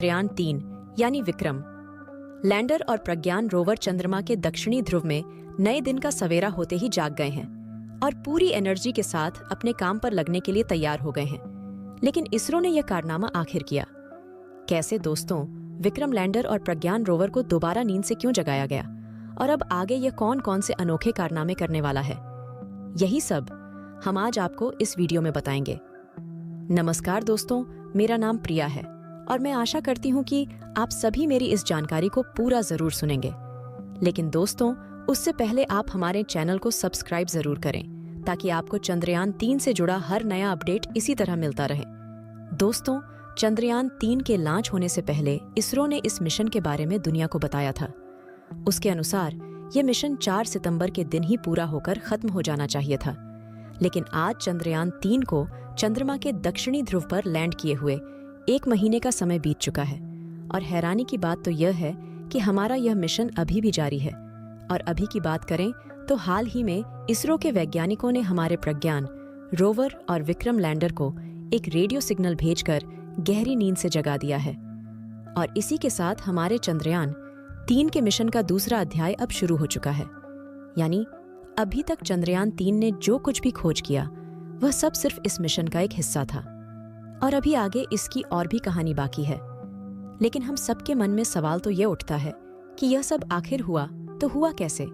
चंद्रयान-3 यानी विक्रम लैंडर और प्रज्ञान रोवर चंद्रमा के दक्षिणी ध्रुव में नए दिन का सवेरा होते ही जाग गए हैं और पूरी एनर्जी के साथ अपने काम पर लगने के लिए तैयार हो गए हैं। लेकिन इसरो ने यह कारनामा आखिर किया कैसे? दोस्तों, विक्रम लैंडर और प्रज्ञान रोवर को दोबारा नींद से क्यों जगाया गया और अब आगे यह कौन कौन से अनोखे कारनामे करने वाला है, यही सब हम आज आपको इस वीडियो में बताएंगे। नमस्कार दोस्तों, मेरा नाम प्रिया है और मैं आशा करती हूँ कि आप सभी मेरी इस जानकारी को पूरा जरूर सुनेंगे। लेकिन दोस्तों, उससे पहले आप हमारे चैनल को सब्सक्राइब जरूर करें ताकि आपको चंद्रयान-3 से जुड़ा हर नया अपडेट इसी तरह मिलता रहे। दोस्तों, चंद्रयान-3 के लॉन्च होने से पहले इसरो ने इस मिशन के बारे में दुनिया को बताया था। उसके अनुसार यह मिशन 4 सितंबर के दिन ही पूरा होकर खत्म हो जाना चाहिए था। लेकिन आज चंद्रयान-3 को चंद्रमा के दक्षिणी ध्रुव पर लैंड किए हुए 1 महीने का समय बीत चुका है और हैरानी की बात तो यह है कि हमारा यह मिशन अभी भी जारी है। और अभी की बात करें तो हाल ही में इसरो के वैज्ञानिकों ने हमारे प्रज्ञान रोवर और विक्रम लैंडर को एक रेडियो सिग्नल भेजकर गहरी नींद से जगा दिया है। और इसी के साथ हमारे चंद्रयान-3 के मिशन का दूसरा अध्याय अब शुरू हो चुका है। यानी अभी तक चंद्रयान-3 ने जो कुछ भी खोज किया वह सब सिर्फ इस मिशन का एक हिस्सा था और अभी आगे इसकी और भी कहानी बाकी है। लेकिन हम सबके मन में सवाल तो ये उठता है कि यह सब आखिर हुआ तो हुआ कैसे?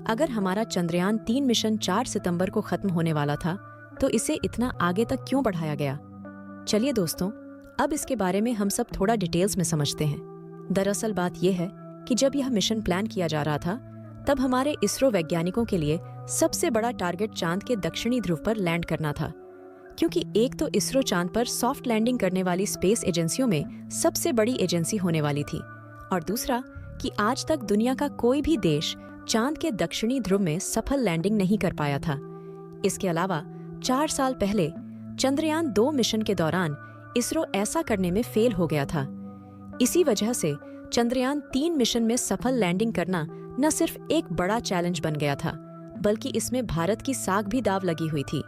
अगर हमारा चंद्रयान-3 मिशन 4 सितंबर को खत्म होने वाला था तो इसे इतना आगे तक क्यों बढ़ाया गया? चलिए दोस्तों, अब इसके बारे में हम सब थोड़ा डिटेल्स में समझते हैं। दरअसल बात यह है कि जब यह मिशन प्लान किया जा रहा था तब हमारे इसरो वैज्ञानिकों के लिए सबसे बड़ा टारगेट चांद के दक्षिणी ध्रुव पर लैंड करना था, क्योंकि एक तो इसरो चांद पर सॉफ्ट लैंडिंग करने वाली स्पेस एजेंसियों में सबसे बड़ी एजेंसी होने वाली थी और दूसरा कि आज तक दुनिया का कोई भी देश चांद के दक्षिणी ध्रुव में सफल लैंडिंग नहीं कर पाया था। इसके अलावा 4 साल पहले चंद्रयान-2 मिशन के दौरान इसरो ऐसा करने में फेल हो गया था। इसी वजह से चंद्रयान-3 मिशन में सफल लैंडिंग करना न सिर्फ एक बड़ा चैलेंज बन गया था, बल्कि इसमें भारत की साख भी दाव लगी हुई थी।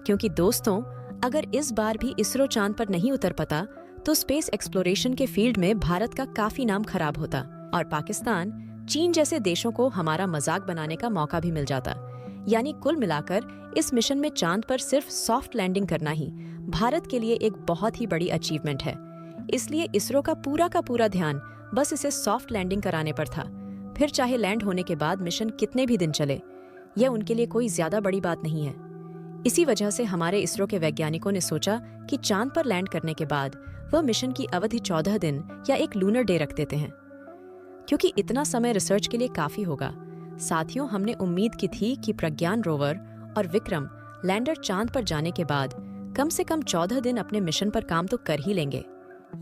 क्योंकि दोस्तों, अगर इस बार भी इसरो चांद पर नहीं उतर पाता तो स्पेस एक्सप्लोरेशन के फील्ड में भारत का काफी नाम खराब होता और पाकिस्तान, चीन जैसे देशों को हमारा मजाक बनाने का मौका भी मिल जाता। यानी कुल मिलाकर इस मिशन में चांद पर सिर्फ सॉफ्ट लैंडिंग करना ही भारत के लिए एक बहुत ही बड़ी अचीवमेंट है। इसलिए इसरो का पूरा ध्यान बस इसे सॉफ्ट लैंडिंग कराने पर था। फिर चाहे लैंड होने के बाद मिशन कितने भी दिन चले, यह उनके लिए कोई ज्यादा बड़ी बात नहीं है। इसी वजह से हमारे इसरो के वैज्ञानिकों ने सोचा कि चांद पर लैंड करने के बाद वह मिशन की अवधि 14 दिन या एक लूनर डे रख देते हैं, क्योंकि इतना समय रिसर्च के लिए काफी होगा। साथियों, हमने उम्मीद की थी कि प्रज्ञान रोवर और विक्रम लैंडर चांद पर जाने के बाद कम से कम 14 दिन अपने मिशन पर काम तो कर ही लेंगे।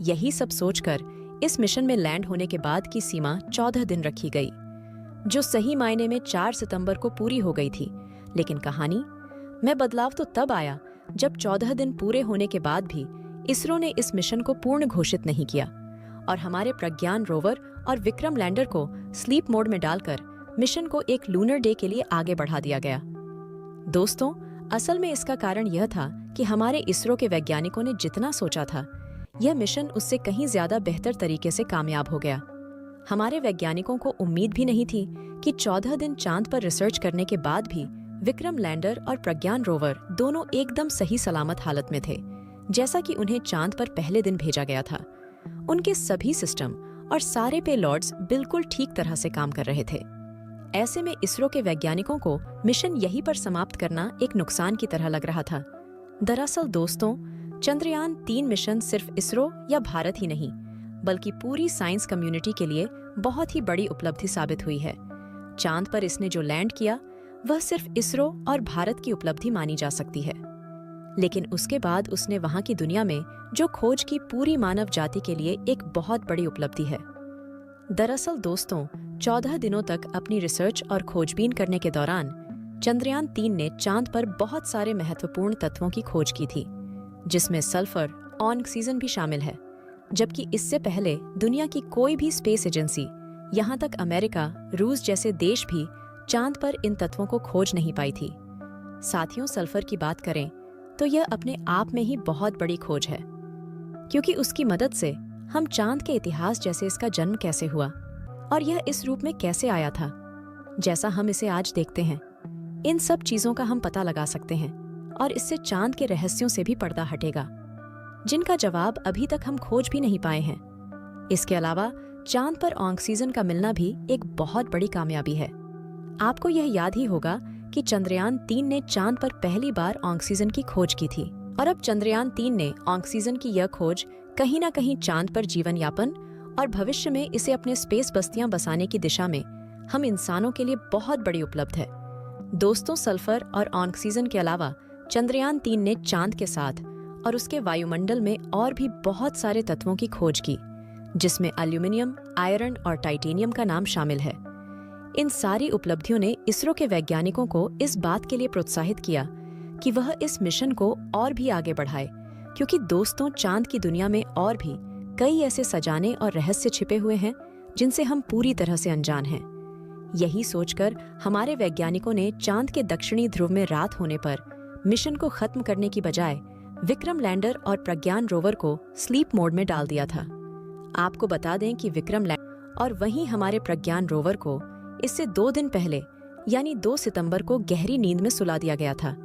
यही सब सोचकर इस मिशन में लैंड होने के बाद की सीमा 14 दिन रखी गई, जो सही मायने में 4 सितंबर को पूरी हो गई थी। लेकिन कहानी में बदलाव तो तब आया जब 14 दिन पूरे होने के बाद भी इसरो ने इस मिशन को पूर्ण घोषित नहीं किया और हमारे प्रज्ञान रोवर और विक्रम लैंडर को स्लीप मोड में डालकर मिशन को एक लूनर डे के लिए आगे बढ़ा दिया गया। दोस्तों, असल में इसका कारण यह था कि हमारे इसरो के वैज्ञानिकों ने जितना सोचा था यह मिशन उससे कहीं ज्यादा बेहतर तरीके से कामयाब हो गया। हमारे वैज्ञानिकों को उम्मीद भी नहीं थी कि 14 दिन चांद पर रिसर्च करने के बाद भी विक्रम लैंडर और प्रज्ञान रोवर दोनों एकदम सही सलामत हालत में थे, जैसा कि उन्हें चांद पर पहले दिन भेजा गया था। उनके सभी सिस्टम और सारे पेलॉड्स बिल्कुल ठीक तरह से काम कर रहे थे। ऐसे में इसरो के वैज्ञानिकों को मिशन यहीं पर समाप्त करना एक नुकसान की तरह लग रहा था। दरअसल दोस्तों, चंद्रयान-3 मिशन सिर्फ इसरो या भारत ही नहीं, बल्कि पूरी साइंस कम्युनिटी के लिए बहुत ही बड़ी उपलब्धि साबित हुई है। चांद पर इसने जो लैंड किया वह सिर्फ इसरो और भारत की उपलब्धि मानी जा सकती है, लेकिन उसके बाद उसने वहां की दुनिया में जो खोज की पूरी मानव जाति के लिए एक बहुत बड़ी उपलब्धि है। दरअसल दोस्तों, 14 दिनों तक अपनी रिसर्च और खोजबीन करने के दौरान चंद्रयान-3 ने चांद पर बहुत सारे महत्वपूर्ण तत्वों की खोज की थी, जिसमें सल्फर और ऑक्सीजन भी शामिल है, जबकि इससे पहले दुनिया की कोई भी स्पेस एजेंसी, यहाँ तक अमेरिका, रूस जैसे देश भी चांद पर इन तत्वों को खोज नहीं पाई थी। साथियों, सल्फर की बात करें तो यह अपने आप में ही बहुत बड़ी खोज है, क्योंकि उसकी मदद से हम चांद के इतिहास जैसे इसका जन्म कैसे हुआ और यह इस रूप में कैसे आया था जैसा हम इसे आज देखते हैं, इन सब चीजों का हम पता लगा सकते हैं और इससे चांद के रहस्यों से भी पर्दा हटेगा, जिनका जवाब अभी तक हम खोज भी नहीं पाए हैं। इसके अलावा चांद पर ऑक्सीजन का मिलना भी एक बहुत बड़ी कामयाबी है। आपको यह याद ही होगा कि चंद्रयान 3 ने चांद पर पहली बार ऑक्सीजन की खोज की थी और अब चंद्रयान 3 ने ऑक्सीजन की यह खोज कहीं ना कहीं चांद पर जीवन यापन और भविष्य में इसे अपने स्पेस बस्तियां बसाने की दिशा में हम इंसानों के लिए बहुत बड़ी उपलब्ध है। दोस्तों, सल्फर और ऑक्सीजन के अलावा चंद्रयान 3 ने चांद के साथ और उसके वायुमंडल में और भी बहुत सारे तत्वों की खोज की, जिसमें एल्यूमिनियम, आयरन और टाइटेनियम का नाम शामिल है। इन सारी उपलब्धियों ने इसरो के वैज्ञानिकों को इस बात के लिए प्रोत्साहित किया कि वह इस मिशन को और भी आगे बढ़ाए, क्योंकि दोस्तों, चांद की दुनिया में और भी कई ऐसे सजाने और रहस्य छिपे हुए हैं जिनसे हम पूरी तरह से अनजान हैं। यही सोचकर हमारे वैज्ञानिकों ने चांद के दक्षिणी ध्रुव में रात होने पर मिशन को खत्म करने की बजाय विक्रम लैंडर और प्रज्ञान रोवर को स्लीप मोड में डाल दिया था। आपको बता दें कि विक्रम लैंडर और वहीं हमारे प्रज्ञान रोवर को इससे 2 दिन पहले यानी 2 सितंबर को गहरी नींद में सुला दिया गया था।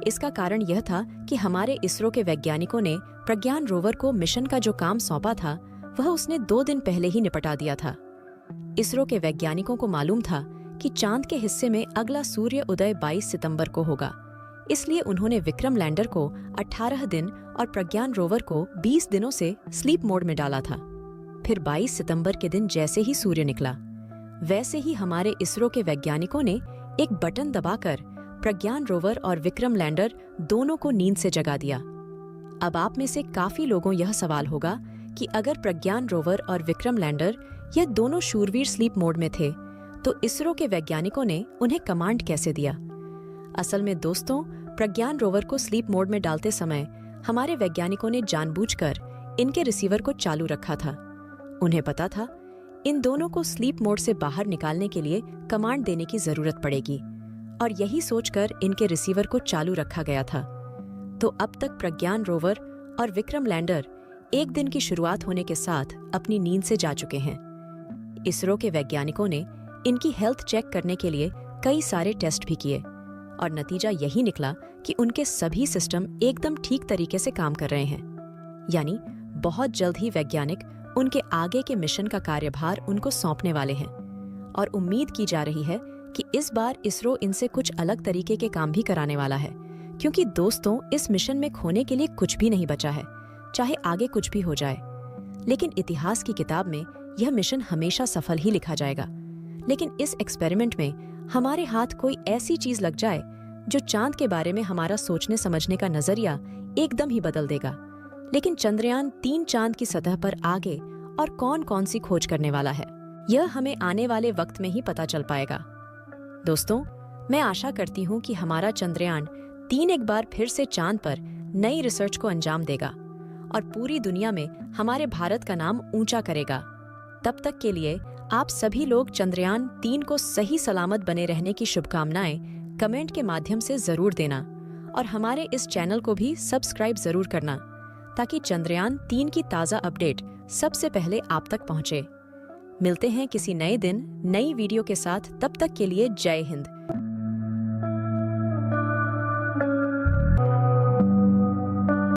इसका कारण यह था कि हमारे इसरो के वैज्ञानिकों ने प्रज्ञान रोवर को मिशन का जो काम सौंपा था वह उसने 2 दिन पहले ही निपटा दिया था। इसरो के वैज्ञानिकों को मालूम था कि चांद के हिस्से में अगला सूर्य उदय 22 सितंबर को होगा, इसलिए उन्होंने विक्रम लैंडर को 18 दिन और प्रज्ञान रोवर को 20 दिनों से स्लीप मोड में डाला था। फिर 22 सितंबर के दिन जैसे ही सूर्य निकला, वैसे ही हमारे इसरो के वैज्ञानिकों ने एक बटन दबाकर प्रज्ञान रोवर और विक्रम लैंडर दोनों को नींद से जगा दिया। अब आप में से काफी लोगों यह सवाल होगा कि अगर प्रज्ञान रोवर और विक्रम लैंडर यह दोनों शूरवीर स्लीप मोड में थे, तो इसरो के वैज्ञानिकों ने उन्हें कमांड कैसे दिया? असल में दोस्तों, प्रज्ञान रोवर को स्लीप मोड में डालते समय हमारे वैज्ञानिकों ने जानबूझकर इनके रिसीवर को चालू रखा था। उन्हें पता था इन दोनों को स्लीप मोड से बाहर निकालने के लिए कमांड देने की जरूरत पड़ेगी, और यही सोचकर इनके रिसीवर को चालू रखा गया था। तो अब तक प्रज्ञान रोवर और विक्रम लैंडर एक दिन की शुरुआत होने के साथ अपनी नींद से जा चुके हैं। इसरो के वैज्ञानिकों ने इनकी हेल्थ चेक करने के लिए कई सारे टेस्ट भी किए और नतीजा यही निकला कि उनके सभी सिस्टम एकदम ठीक तरीके से काम कर रहे हैं। यानी बहुत जल्द ही वैज्ञानिक उनके आगे के मिशन का कार्यभार उनको सौंपने वाले हैं और उम्मीद की जा रही है कि इस बार इसरो इनसे कुछ अलग तरीके के काम भी कराने वाला है, क्योंकि दोस्तों, इस मिशन में खोने के लिए कुछ भी नहीं बचा है, चाहे आगे कुछ भी हो जाए। लेकिन इतिहास की किताब में यह मिशन हमेशा सफल ही लिखा जाएगा। लेकिन इस एक्सपेरिमेंट में हमारे हाथ कोई ऐसी चीज लग जाए जो चांद के बारे में हमारा सोचने समझने का नजरिया एकदम ही बदल देगा। लेकिन चंद्रयान 3 चांद की सतह पर आगे और कौन कौन सी खोज करने वाला है, यह हमें आने वाले वक्त में ही पता चल पाएगा। दोस्तों, मैं आशा करती हूँ कि हमारा चंद्रयान 3 एक बार फिर से चांद पर नई रिसर्च को अंजाम देगा और पूरी दुनिया में हमारे भारत का नाम ऊंचा करेगा। तब तक के लिए आप सभी लोग चंद्रयान 3 को सही सलामत बने रहने की शुभकामनाएं कमेंट के माध्यम से जरूर देना और हमारे इस चैनल को भी सब्सक्राइब जरूर करना, ताकि चंद्रयान 3 की ताज़ा अपडेट सबसे पहले आप तक पहुंचे। मिलते हैं किसी नए दिन नई वीडियो के साथ। तब तक के लिए जय हिंद।